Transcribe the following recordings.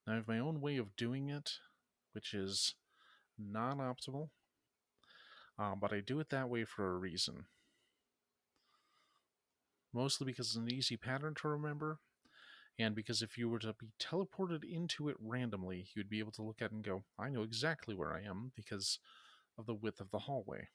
Now, I have my own way of doing it, which is not optimal, but I do it that way for a reason. Mostly because it's an easy pattern to remember, and because if you were to be teleported into it randomly, you'd be able to look at it and go, I know exactly where I am because of the width of the hallway.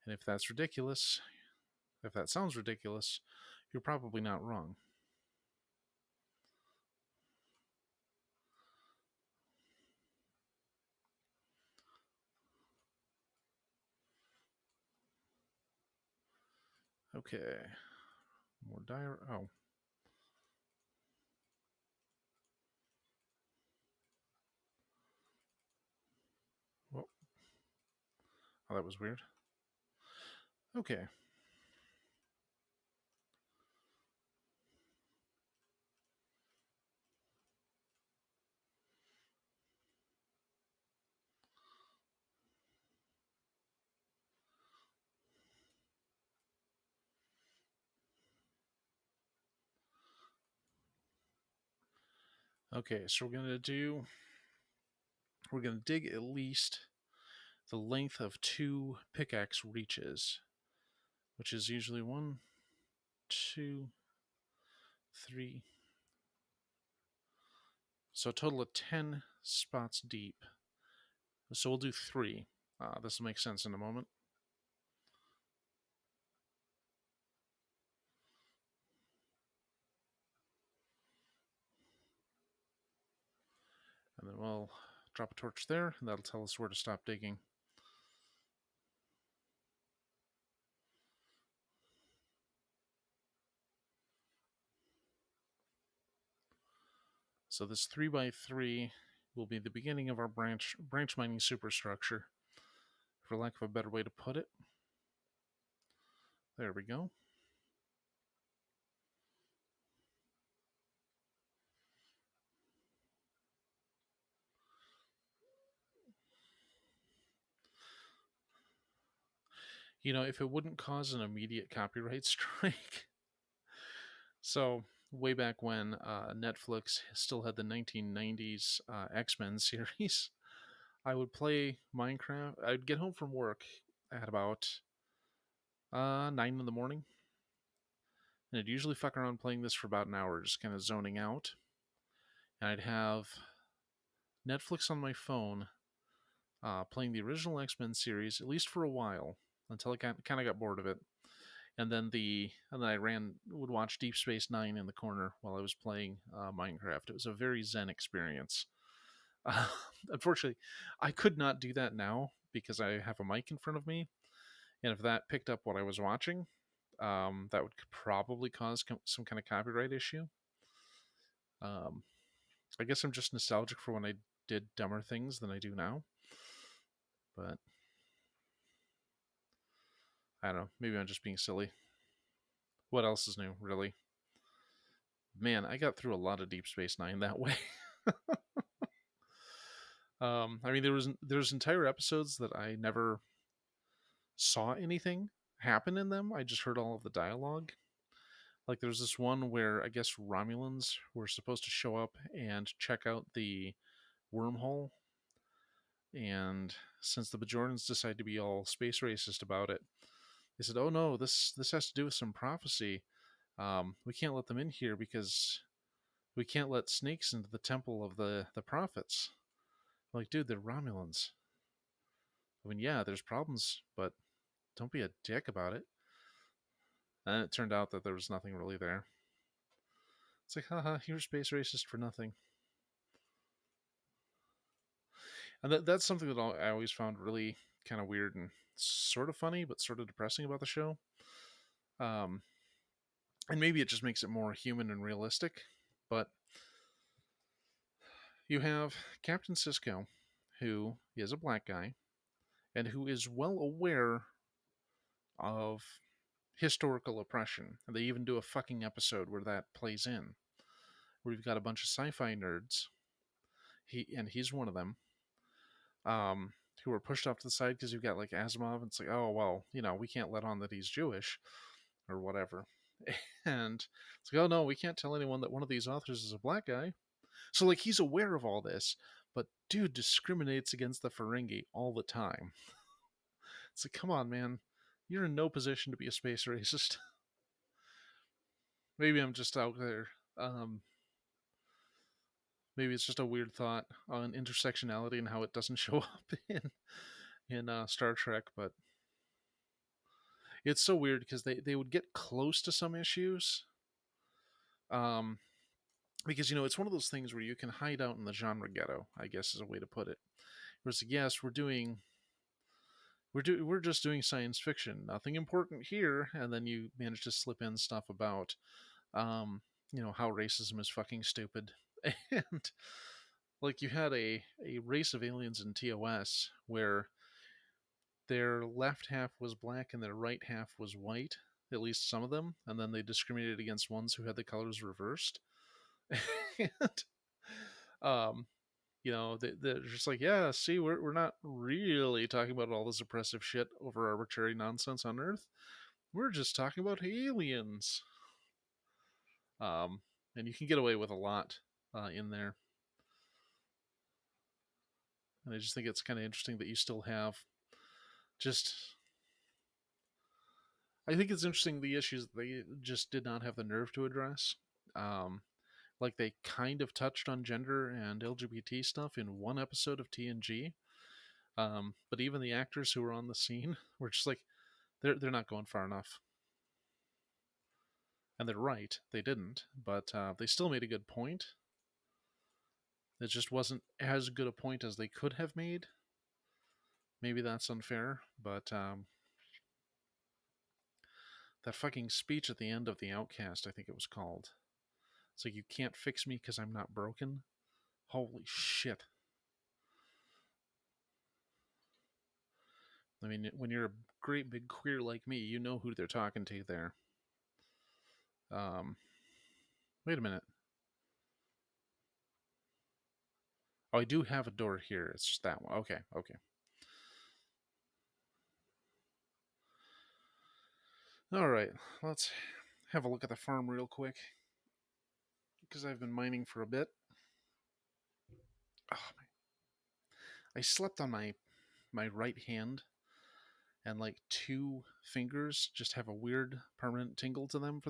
And if that sounds ridiculous, you're probably not wrong. Okay. More dire. Oh. Well, oh, that was weird. Okay. Okay, so we're gonna dig at least the length of 2 pickaxe reaches, which is usually 1, 2, 3. So a total of 10 spots deep. So we'll do 3. This will make sense in a moment. And then we'll drop a torch there, and that'll tell us where to stop digging. So this 3x3 will be the beginning of our branch mining superstructure, for lack of a better way to put it. There we go. You know, if it wouldn't cause an immediate copyright strike. So, way back when Netflix still had the 1990s X-Men series, I would play Minecraft. I'd get home from work at about 9 in the morning, and I'd usually fuck around playing this for about an hour, just kind of zoning out. And I'd have Netflix on my phone, playing the original X-Men series, at least for a while, until I kind of got bored of it. And then I would watch Deep Space Nine in the corner while I was playing Minecraft. It was a very zen experience. Uh, Unfortunately, I could not do that now because I have a mic in front of me, and if that picked up what I was watching, that would probably cause some kind of copyright issue. Um, I guess I'm just nostalgic for when I did dumber things than I do now, but I don't know. Maybe I'm just being silly. What else is new, really? Man, I got through a lot of Deep Space Nine that way. I mean, there was entire episodes that I never saw anything happen in them. I just heard all of the dialogue. Like there's this one where I guess Romulans were supposed to show up and check out the wormhole, and since the Bajorans decided to be all space racist about it, they said, "Oh no, this has to do with some prophecy. We can't let them in here because we can't let snakes into the temple of the prophets." I'm like, dude, they're Romulans. I mean, yeah, there's problems, but don't be a dick about it. And it turned out that there was nothing really there. It's like, haha, you're space racist for nothing. And that's something that I always found really kind of weird and sort of funny, but sort of depressing about the show. Um, and maybe it just makes it more human and realistic. But you have Captain Sisko, who is a black guy and who is well aware of historical oppression. And they even do a fucking episode where that plays in, where you've got a bunch of sci-fi nerds. He's one of them. Who were pushed off to the side because you've got like Asimov, and it's like, oh well, we can't let on that he's Jewish or whatever. And it's like, oh no, we can't tell anyone that one of these authors is a black guy So like he's aware of all this, but dude discriminates against the Ferengi all the time. It's like, come on, man. You're in no position to be a space racist. Maybe I'm just out there. Um, Maybe it's just a weird thought on intersectionality and how it doesn't show up in Star Trek, but it's so weird because they would get close to some issues. Um, because it's one of those things where you can hide out in the genre ghetto, I guess is a way to put it. Whereas yes, we're just doing science fiction, nothing important here, and then you manage to slip in stuff about um, how racism is fucking stupid. And like you had a race of aliens in TOS where their left half was black and their right half was white, at least some of them, and then they discriminated against ones who had the colors reversed. And um, they're just like, yeah, see, we're not really talking about all this oppressive shit over arbitrary nonsense on Earth. We're just talking about aliens. Um, and you can get away with a lot in there. And I just think it's kind of interesting that you still have just. I think it's interesting the issues that they just did not have the nerve to address. Um, like they kind of touched on gender and LGBT stuff in one episode of TNG. But even the actors who were on the scene were just like, they're not going far enough. And they're right, they didn't, but they still made a good point. It just wasn't as good a point as they could have made. Maybe that's unfair, but that fucking speech at the end of The Outcast, I think it was called. It's like, you can't fix me because I'm not broken. Holy shit. I mean, when you're a great big queer like me, you know who they're talking to there. Um, Wait a minute. Oh, I do have a door here. It's just that one. Okay, okay. All right, let's have a look at the farm real quick because I've been mining for a bit. Oh, I slept on my right hand, and like two fingers just have a weird permanent tingle to them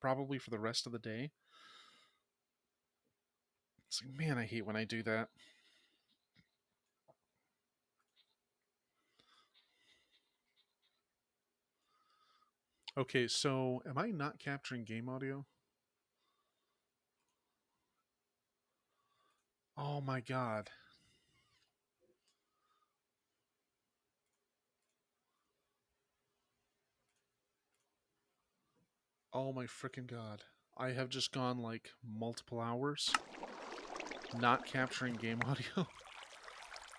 probably for the rest of the day. It's like, man, I hate when I do that. Okay, so am I not capturing game audio? Oh my god. Oh my freaking god. I have just gone like multiple hours not capturing game audio.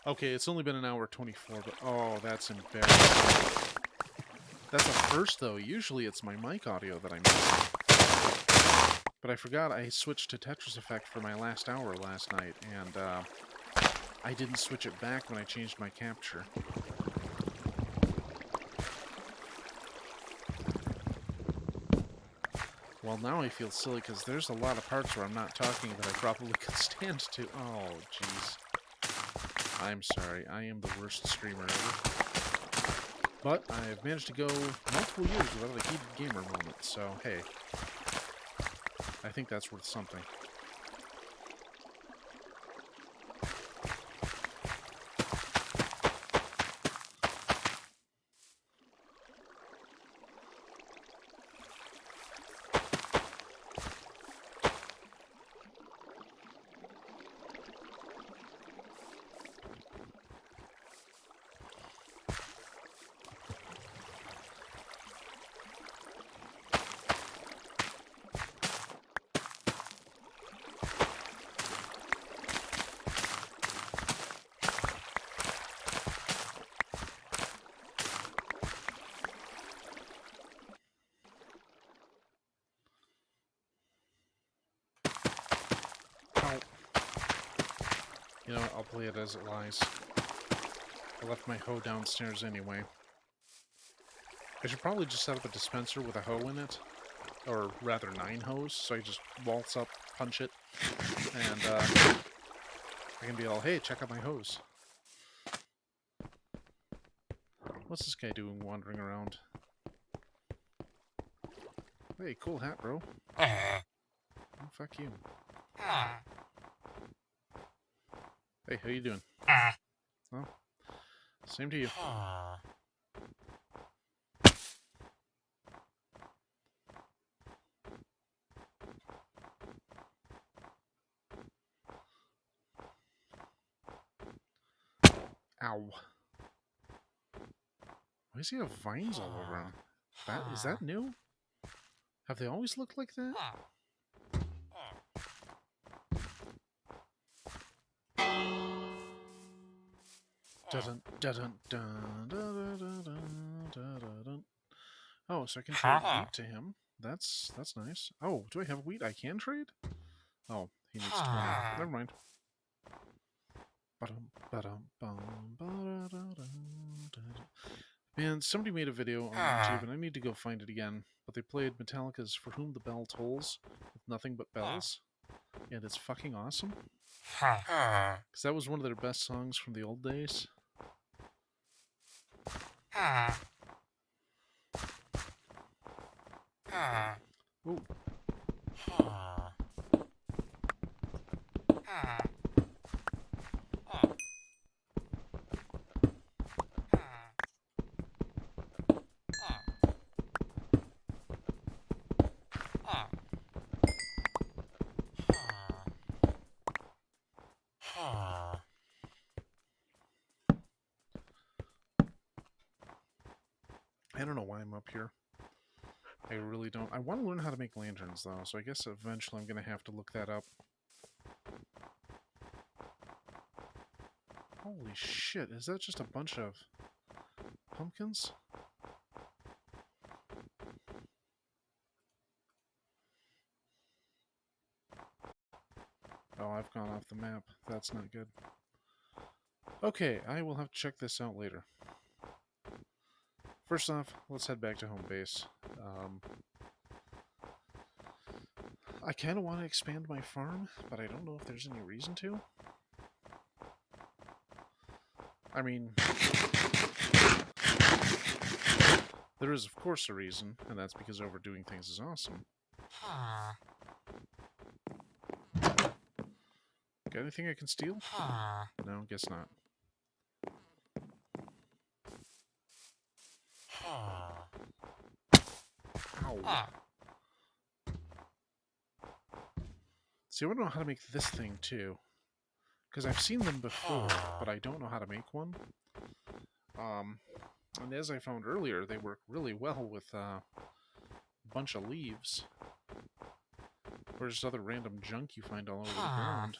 Okay, it's only been an hour 24, but oh, that's embarrassing. That's a first though. Usually it's my mic audio that I miss. But I forgot I switched to Tetris Effect for my last hour last night, and I didn't switch it back when I changed my capture. Well, now I feel silly because there's a lot of parts where I'm not talking that I probably could stand to. Oh, jeez. I'm sorry. I am the worst streamer ever. But I've managed to go multiple years without a heated gamer moment, so hey. I think that's worth something. You know what, I'll play it as it lies. I left my hoe downstairs anyway. I should probably just set up a dispenser with a hoe in it. Or rather 9 hoes, so I just waltz up, punch it. and I can be all, hey, check out my hose. What's this guy doing wandering around? Hey, cool hat, bro. Oh, fuck you. Hey, how you doing? Oh, same to you. Ow. Why does he have vines all over him? Is that new? Have they always looked like that? Oh, so I can trade wheat to him. That's nice. Oh, do I have wheat I can trade? Oh, he needs 20. Never mind. Man, somebody made a video on YouTube, and I need to go find it again. But they played Metallica's "For Whom the Bell Tolls" with nothing but bells, and it's fucking awesome. Because that was one of their best songs from the old days. Ooh. I don't know why I'm up here. I really don't. I want to learn how to make lanterns, though, so I guess eventually I'm going to have to look that up. Holy shit, is that just a bunch of pumpkins? Oh, I've gone off the map. That's not good. Okay, I will have to check this out later. First off, let's head back to home base. I kind of want to expand my farm, but I don't know if there's any reason to. I mean, there is of course a reason, and that's because overdoing things is awesome. Got anything I can steal? No, guess not. Ow. See, I want to know how to make this thing, too. Because I've seen them before, but I don't know how to make one. And as I found earlier, they work really well with a bunch of leaves. Or just other random junk you find all over the ground.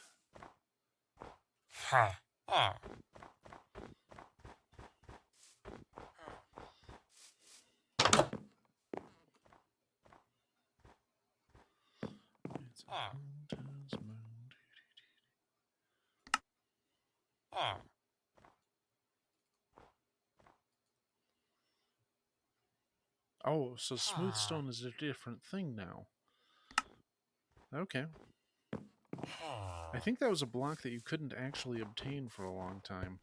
Oh, so smooth stone is a different thing now. Okay. I think that was a block that you couldn't actually obtain for a long time.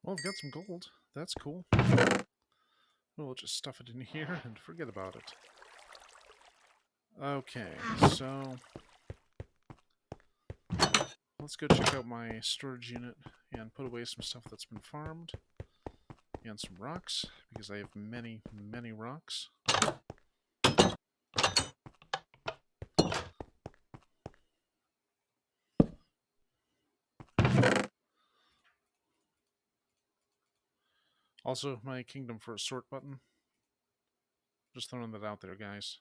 Well, I've got some gold. That's cool. We'll just stuff it in here and forget about it. Okay, so let's go check out my storage unit and put away some stuff that's been farmed. And some rocks, because I have many, many rocks. Also, my Kingdom for a Sort button. Just throwing that out there, guys.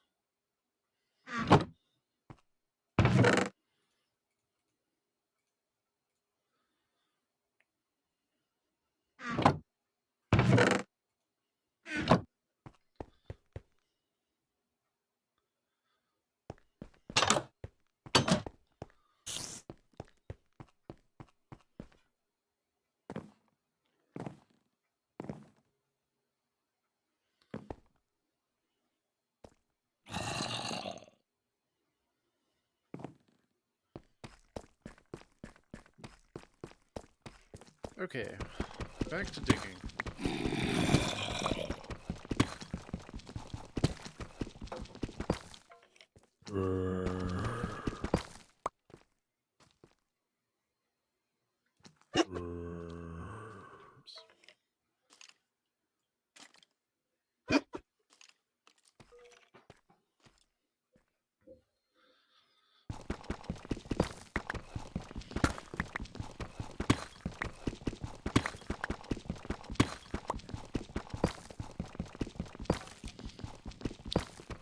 Okay, back to digging.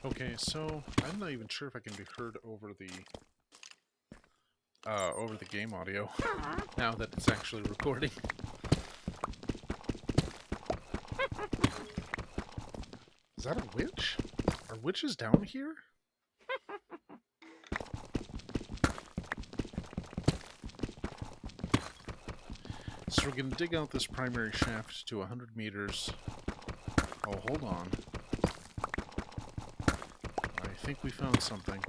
Okay, so I'm not even sure if I can be heard over the game audio now that it's actually recording. Is that a witch? Are witches down here? So we're gonna dig out this primary shaft to 100 meters. Oh, hold on. I think we found something.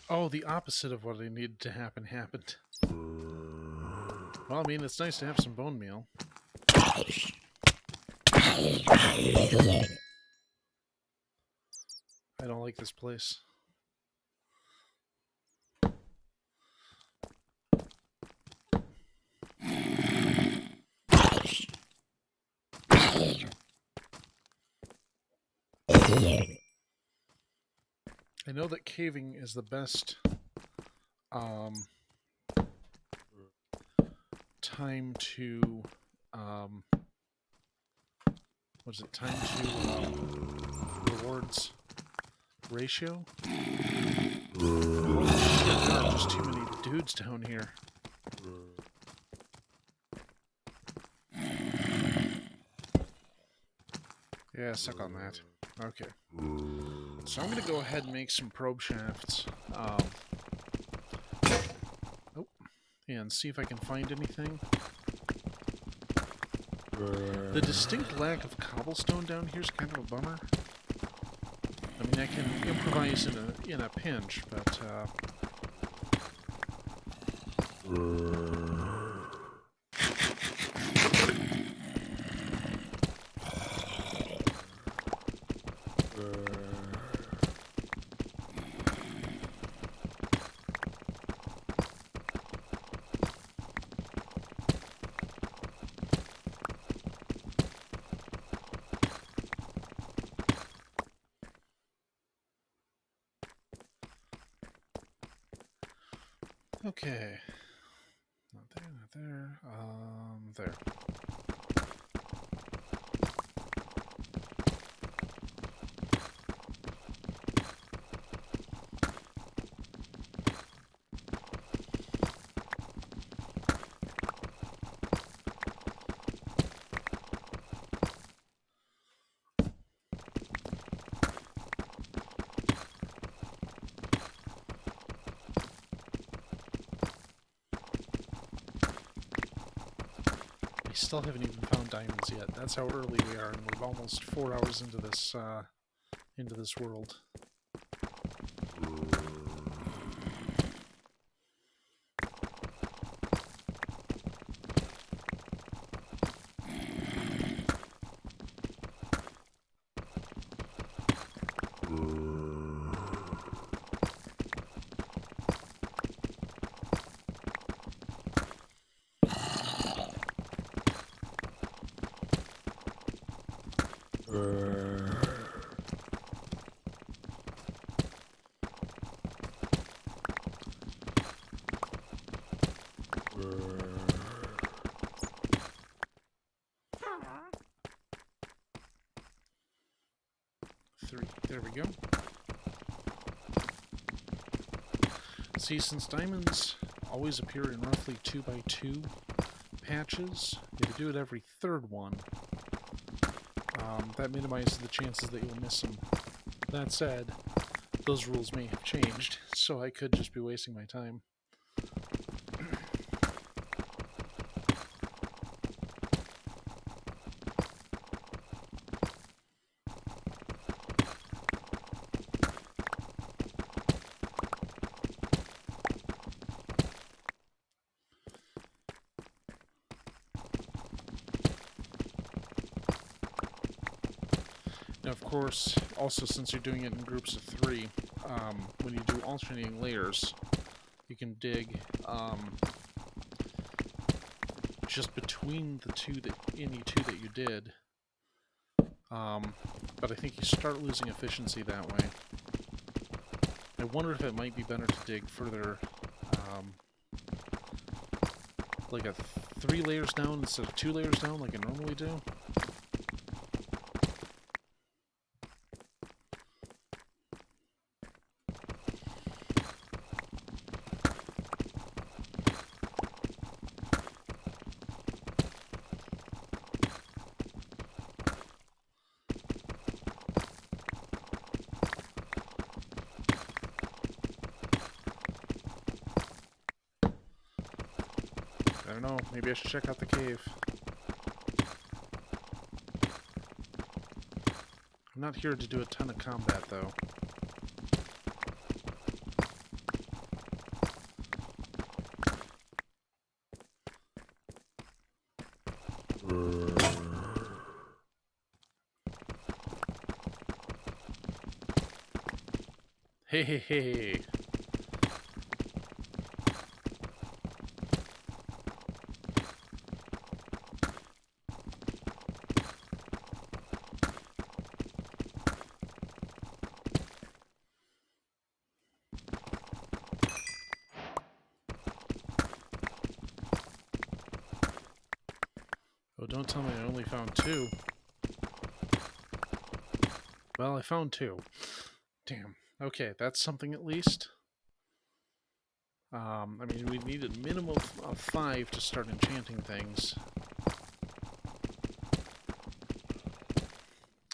Oh, the opposite of what I needed to happen happened. Well, I mean, it's nice to have some bone meal. I don't like this place. I know that caving is the best time to what's it? Time to rewards ratio. Holy shit, there are just too many dudes down here. Yeah, suck on that. Okay. So I'm gonna go ahead and make some probe shafts. And see if I can find anything. The distinct lack of cobblestone down here is kind of a bummer. I mean, I can improvise in a pinch, but okay. Not there, not there. There. We still haven't even found diamonds yet. That's how early we are, and we're almost 4 hours into this world. Three. There we go. See, since diamonds always appear in roughly 2x2 patches, if you do it every third one, that minimizes the chances that you'll miss them. That said, those rules may have changed, so I could just be wasting my time. Now, of course, also since you're doing it in groups of 3, when you do alternating layers, you can dig just between the any two that you did. But I think you start losing efficiency that way. I wonder if it might be better to dig further, like 3 layers down instead of 2 layers down like I normally do. I don't know, maybe I should check out the cave. I'm not here to do a ton of combat, though. Hey, hey, hey. Oh, don't tell me I only found 2. Well, I found 2. Damn. Okay, that's something at least. I mean, we needed a minimum of 5 to start enchanting things.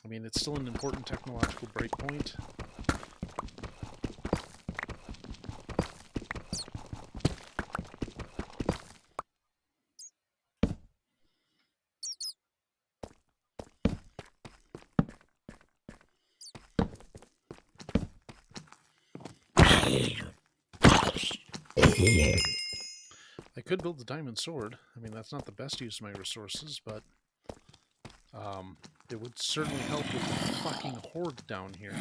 I mean, it's still an important technological breakpoint. I could build the diamond sword. I mean, that's not the best use of my resources, but it would certainly help with the fucking horde down here.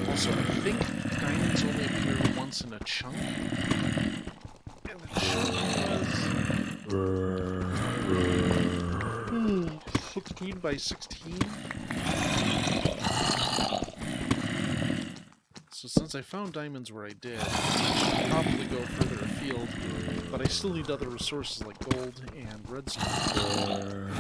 Also, I think diamonds only appear once in a chunk. And the chunk was 16 by 16. So since I found diamonds where I did, I should probably go further afield, but I still need other resources like gold and redstone.